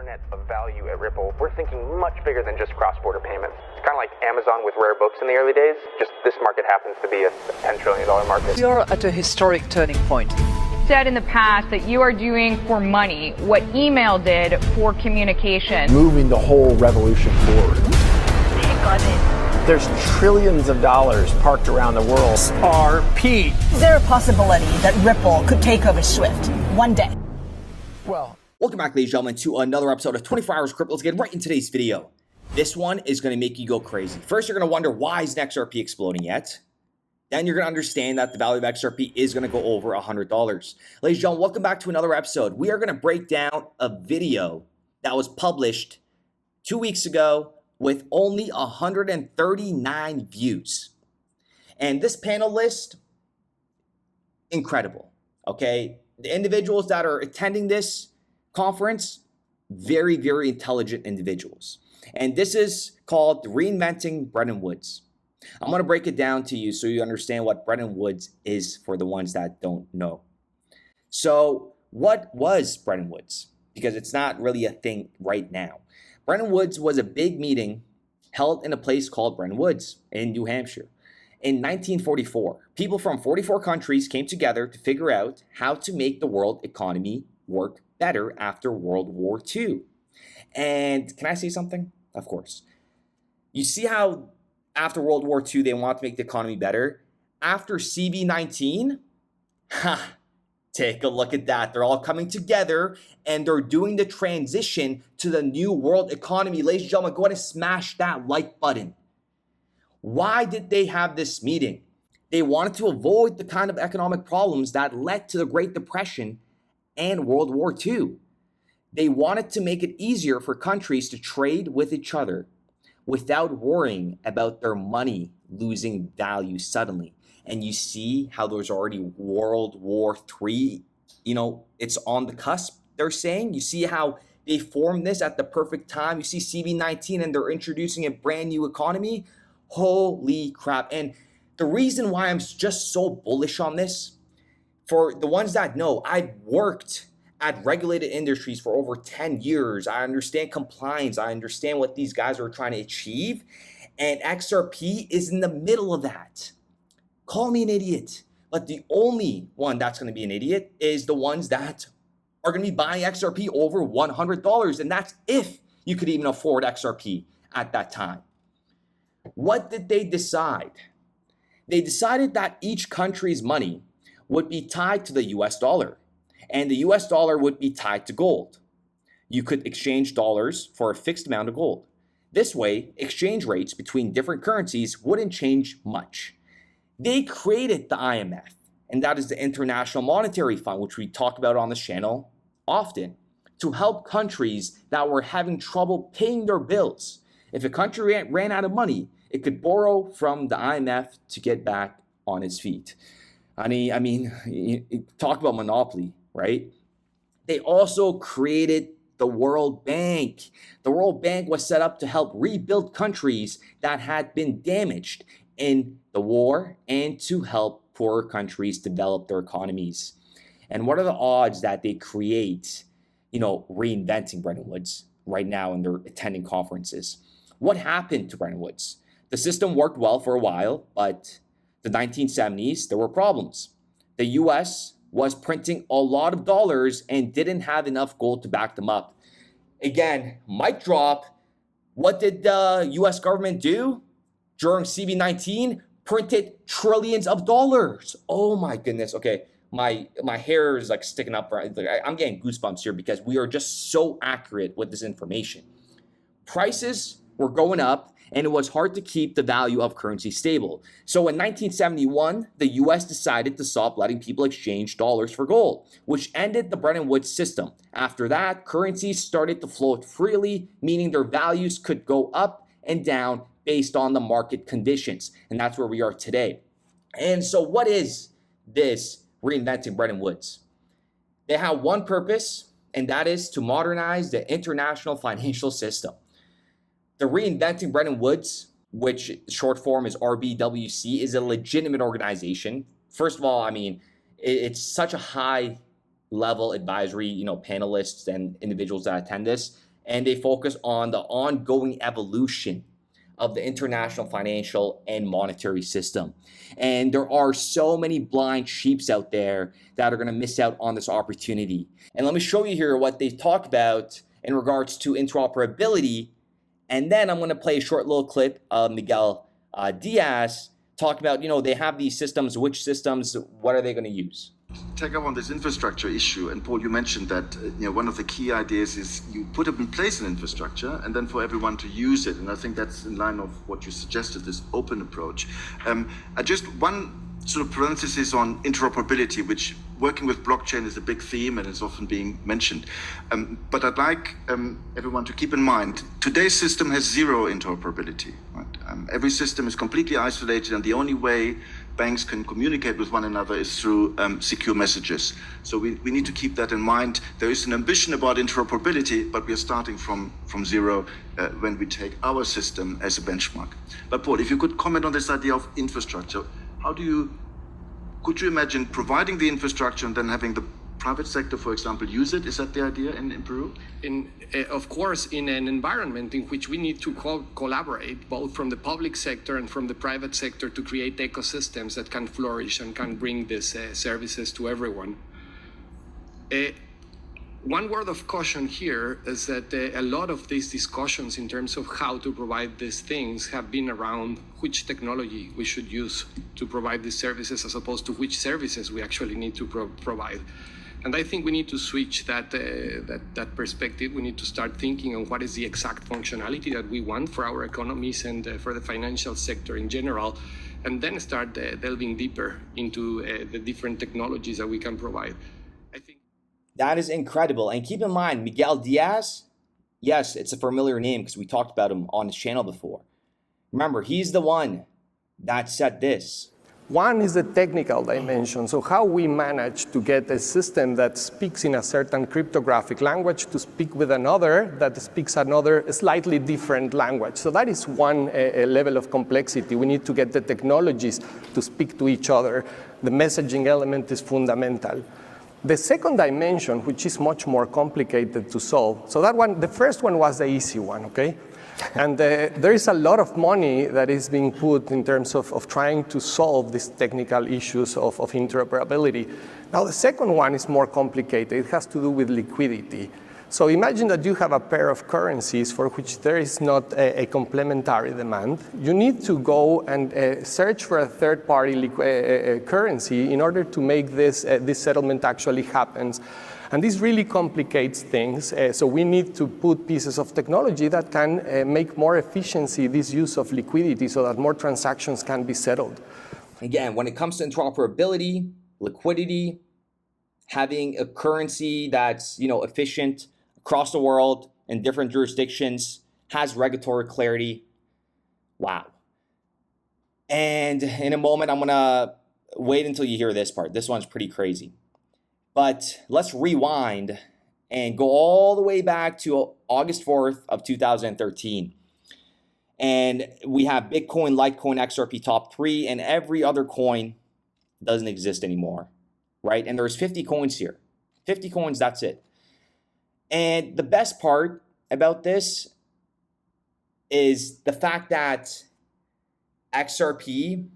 internet of value at Ripple, we're thinking much bigger than just cross-border payments. It's kind of like Amazon with rare books in the early days, just this market happens to be a $10 trillion market. We are at a historic turning point. Said in the past that you are doing for money what email did for communication. Moving the whole revolution forward. Take on it. There's trillions of dollars parked around the world. XRP. Is there a possibility that Ripple could take over Swift one day? Well, welcome back, ladies and gentlemen, to another episode of 24 Hours Crypto. Let's get right in today's video. This one is going to make you go crazy. First, you're going to wonder, why isn't XRP exploding yet? Then you're going to understand that the value of XRP is going to go over $100. Ladies and gentlemen, welcome back to another episode. We are going to break down a video that was published 2 weeks ago with only 139 views. And this panel list, incredible, okay? The individuals that are attending this conference, very, very intelligent individuals. And this is called Reinventing Bretton Woods. I'm going to break it down to you so you understand what Bretton Woods is for the ones that don't know. So what was Bretton Woods? Because it's not really a thing right now. Bretton Woods was a big meeting held in a place called Bretton Woods in New Hampshire. In 1944, people from 44 countries came together to figure out how to make the world economy work better after World War II. And can I say something? Of course. You see how after World War II, they want to make the economy better? After CB19, take a look at that. They're all coming together and they're doing the transition to the new world economy. Ladies and gentlemen, go ahead and smash that like button. Why did they have this meeting? They wanted to avoid the kind of economic problems that led to the Great Depression and World War II. They wanted to make it easier for countries to trade with each other without worrying about their money losing value suddenly. And you see how there's already World War III, it's on the cusp, they're saying. You see how they formed this at the perfect time. You see CB19 and they're introducing a brand new economy. Holy crap. And the reason why I'm just so bullish on this, for the ones that know, I've worked at regulated industries for over 10 years. I understand compliance. I understand what these guys are trying to achieve. And XRP is in the middle of that. Call me an idiot. But the only one that's going to be an idiot is the ones that are going to be buying XRP over $100. And that's if you could even afford XRP at that time. What did they decide? They decided that each country's money would be tied to the US dollar. And the US dollar would be tied to gold. You could exchange dollars for a fixed amount of gold. This way, exchange rates between different currencies wouldn't change much. They created the IMF, and that is the International Monetary Fund, which we talk about on this channel often, to help countries that were having trouble paying their bills. If a country ran out of money, it could borrow from the IMF to get back on its feet. I mean, talk about monopoly. Right? They also created the World Bank. The World Bank was set up to help rebuild countries that had been damaged in the war and to help poorer countries develop their economies. And what are the odds that they create, reinventing Bretton Woods right now and they're attending conferences? What happened to Bretton Woods? The system worked well for a while, but the 1970s, there were problems. The US was printing a lot of dollars and didn't have enough gold to back them up. Again, mic drop. What did the US government do during CB19? Printed trillions of dollars. Oh my goodness. Okay, my hair is like sticking up. I'm getting goosebumps here because we are just so accurate with this information. Prices were going up and it was hard to keep the value of currency stable. So in 1971, the US decided to stop letting people exchange dollars for gold, which ended the Bretton Woods system. After that, currencies started to float freely, meaning their values could go up and down based on the market conditions. And that's where we are today. And so what is this reinventing Bretton Woods? They have one purpose, and that is to modernize the international financial system. The Reinventing Bretton Woods, which short form is RBWC, is a legitimate organization. First of all, it's such a high level advisory, panelists and individuals that attend this. and they focus on the ongoing evolution of the international financial and monetary system. And there are so many blind sheeps out there that are going to miss out on this opportunity. And let me show you here what they talk about in regards to interoperability. And then I'm going to play a short little clip of Miguel Diaz talking about, they have these systems, which systems, what are they going to use? Take up on this infrastructure issue, and Paul, you mentioned that one of the key ideas is you put in place an infrastructure and then for everyone to use it, and I think that's in line of what you suggested, this open approach. Just one sort of parenthesis on interoperability, which working with blockchain is a big theme and is often being mentioned. But I'd like everyone to keep in mind, today's system has zero interoperability. Right? Every system is completely isolated, and the only way banks can communicate with one another is through secure messages. So we need to keep that in mind. There is an ambition about interoperability, but we are starting from zero when we take our system as a benchmark. But Paul, if you could comment on this idea of infrastructure, could you imagine providing the infrastructure and then having the private sector, for example, use it? Is that the idea in Peru? Of course, in an environment in which we need to collaborate, both from the public sector and from the private sector, to create ecosystems that can flourish and can bring these services to everyone. One word of caution here is that a lot of these discussions in terms of how to provide these things have been around which technology we should use to provide these services as opposed to which services we actually need to provide. And I think we need to switch that perspective. We need to start thinking on what is the exact functionality that we want for our economies and for the financial sector in general, and then start delving deeper into the different technologies that we can provide. I think that is incredible. And keep in mind, Miguel Diaz, yes, it's a familiar name because we talked about him on his channel before. Remember, he's the one that said this. One is the technical dimension, so how we manage to get a system that speaks in a certain cryptographic language to speak with another that speaks another slightly different language. So that is one level of complexity. We need to get the technologies to speak to each other. The messaging element is fundamental. The second dimension, which is much more complicated to solve, so that one, the first one was the easy one, okay? And there is a lot of money that is being put in terms of trying to solve these technical issues of interoperability. Now, the second one is more complicated. It has to do with liquidity. So imagine that you have a pair of currencies for which there is not a complementary demand. You need to go and search for a third-party currency in order to make this settlement actually happen. And this really complicates things. So we need to put pieces of technology that can make more efficiency this use of liquidity so that more transactions can be settled. Again, when it comes to interoperability, liquidity, having a currency that's efficient across the world in different jurisdictions, has regulatory clarity. Wow. And in a moment, I'm gonna wait until you hear this part. This one's pretty crazy. But let's rewind and go all the way back to August 4th of 2013. And we have Bitcoin, Litecoin, XRP top 3, and every other coin doesn't exist anymore, right? And there's 50 coins here. 50 coins, that's it. And the best part about this is the fact that XRP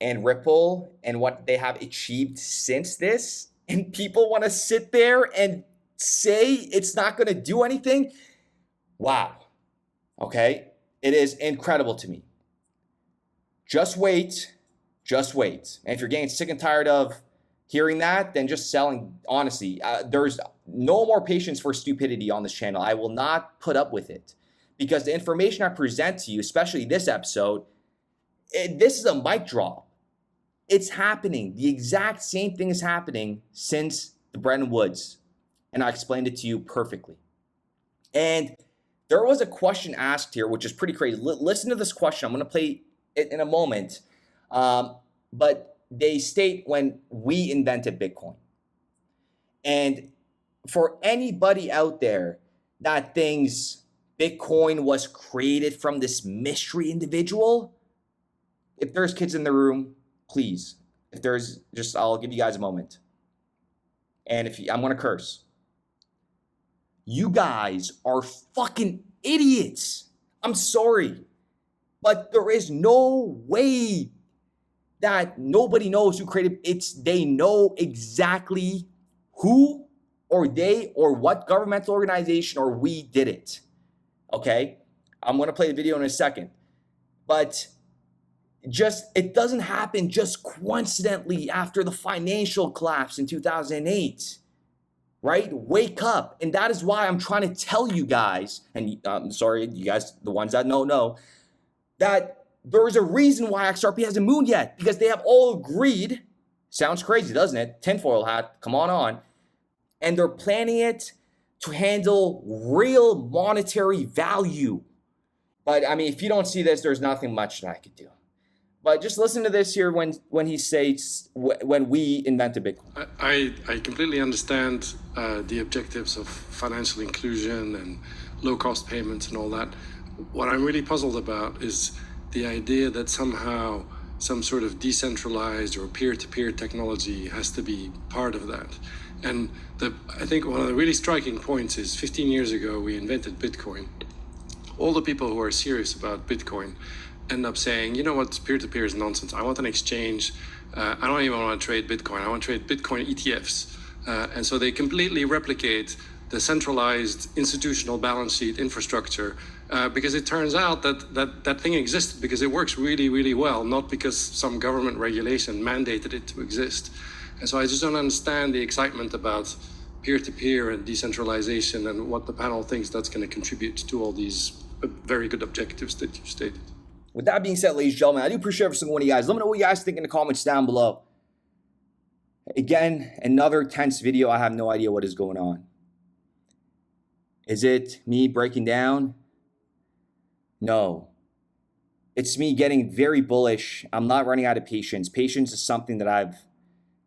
and Ripple and what they have achieved since this, and people want to sit there and say it's not going to do anything. Wow. Okay. It is incredible to me. Just wait. Just wait. And if you're getting sick and tired of hearing that, then just selling. Honestly, there's no more patience for stupidity on this channel. I will not put up with it because the information I present to you, especially this episode, this is a mic drop. It's happening. The exact same thing is happening since the Bretton Woods. And I explained it to you perfectly. And there was a question asked here, which is pretty crazy. Listen to this question. I'm going to play it in a moment. But they state when we invented Bitcoin. And for anybody out there that thinks Bitcoin was created from this mystery individual, if there's kids in the room, please, if there's I'll give you guys a moment. And I'm going to curse. You guys are fucking idiots. I'm sorry. But there is no way that nobody knows who created it. They know exactly who or they or what governmental organization or we did it. Okay? I'm going to play the video in a second. But it doesn't happen just coincidentally after the financial collapse in 2008. Right? Wake up. And that is why I'm trying to tell you guys, and I'm sorry, you guys, the ones that know, that there is a reason why XRP hasn't moved yet, because they have all agreed, sounds crazy, doesn't it? Tinfoil hat, come on. And they're planning it to handle real monetary value. But I mean, if you don't see this, there's nothing much that I could do. But just listen to this here when he says, when we invented Bitcoin. I completely understand the objectives of financial inclusion and low-cost payments and all that. What I'm really puzzled about is the idea that somehow some sort of decentralized or peer-to-peer technology has to be part of that. And I think one of the really striking points is 15 years ago, we invented Bitcoin. All the people who are serious about Bitcoin end up saying, you know what, peer-to-peer is nonsense. I want an exchange. I don't even want to trade Bitcoin. I want to trade Bitcoin ETFs. And so they completely replicate the centralized institutional balance sheet infrastructure because it turns out that thing existed because it works really, really well, not because some government regulation mandated it to exist. And so I just don't understand the excitement about peer-to-peer and decentralization and what the panel thinks that's going to contribute to all these very good objectives that you stated. With that being said, ladies and gentlemen, I do appreciate every single one of you guys. Let me know what you guys think in the comments down below. Again, another tense video. I have no idea what is going on. Is it me breaking down? No. It's me getting very bullish. I'm not running out of patience. Patience is something that I've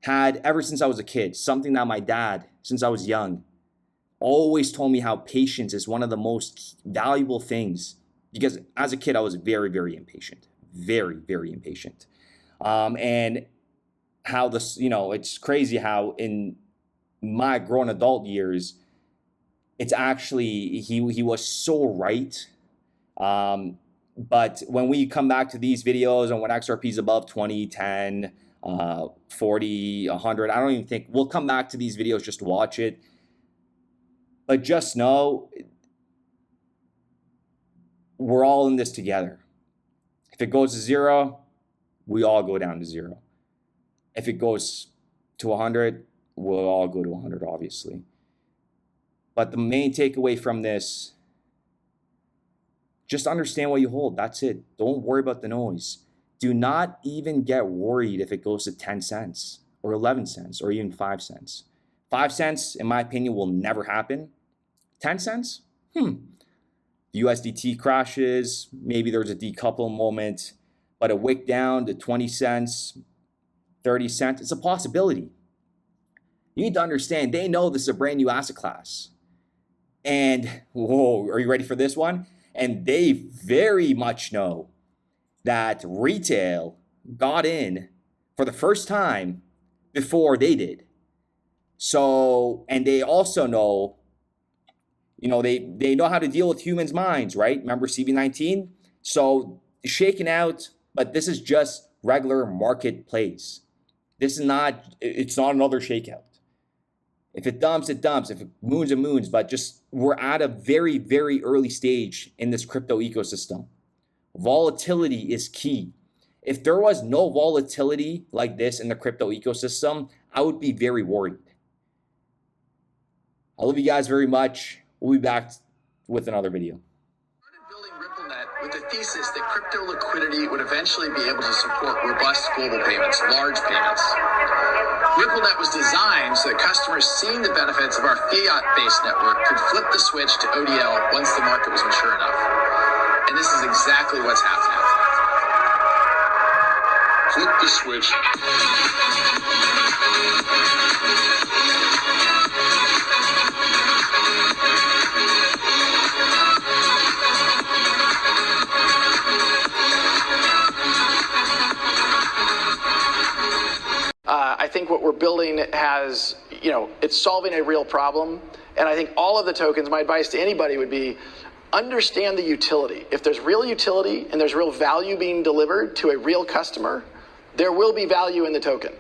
had ever since I was a kid. Something that my dad, since I was young, always told me how patience is one of the most valuable things. Because as a kid, I was very, very impatient. Very, very impatient. And how this, it's crazy how in my grown adult years, it's actually, he was so right. But when we come back to these videos and when XRP is above 20, 10, 40, 100, I don't even think, we'll come back to these videos just to watch it. But just know, we're all in this together. If it goes to 0, we all go down to 0. If it goes to 100, we'll all go to 100, obviously. But the main takeaway from this, just understand what you hold. That's it. Don't worry about the noise. Do not even get worried if it goes to 10 cents or 11 cents or even 5 cents. 5 cents, in my opinion, will never happen. 10 cents? USDT crashes, maybe there's a decouple moment, but a wick down to 20 cents, 30 cents, it's a possibility. You need to understand, they know this is a brand new asset class. And, whoa, are you ready for this one? And they very much know that retail got in for the first time before they did. So, and they also know, they know how to deal with humans' minds, right? Remember CV19? So shaken out, but this is just regular market plays. It's not another shakeout. If it dumps, it dumps. If it moons, it moons. But just we're at a very, very early stage in this crypto ecosystem. Volatility is key. If there was no volatility like this in the crypto ecosystem, I would be very worried. I love you guys very much. We'll be back with another video. Building RippleNet with the thesis that crypto liquidity would eventually be able to support robust global payments, large payments. RippleNet was designed so that customers seeing the benefits of our fiat-based network could flip the switch to ODL once the market was mature enough. And this is exactly what's happening. Flip the switch. I think what we're building has, it's solving a real problem. And I think all of the tokens, my advice to anybody would be, understand the utility. If there's real utility and there's real value being delivered to a real customer, there will be value in the token.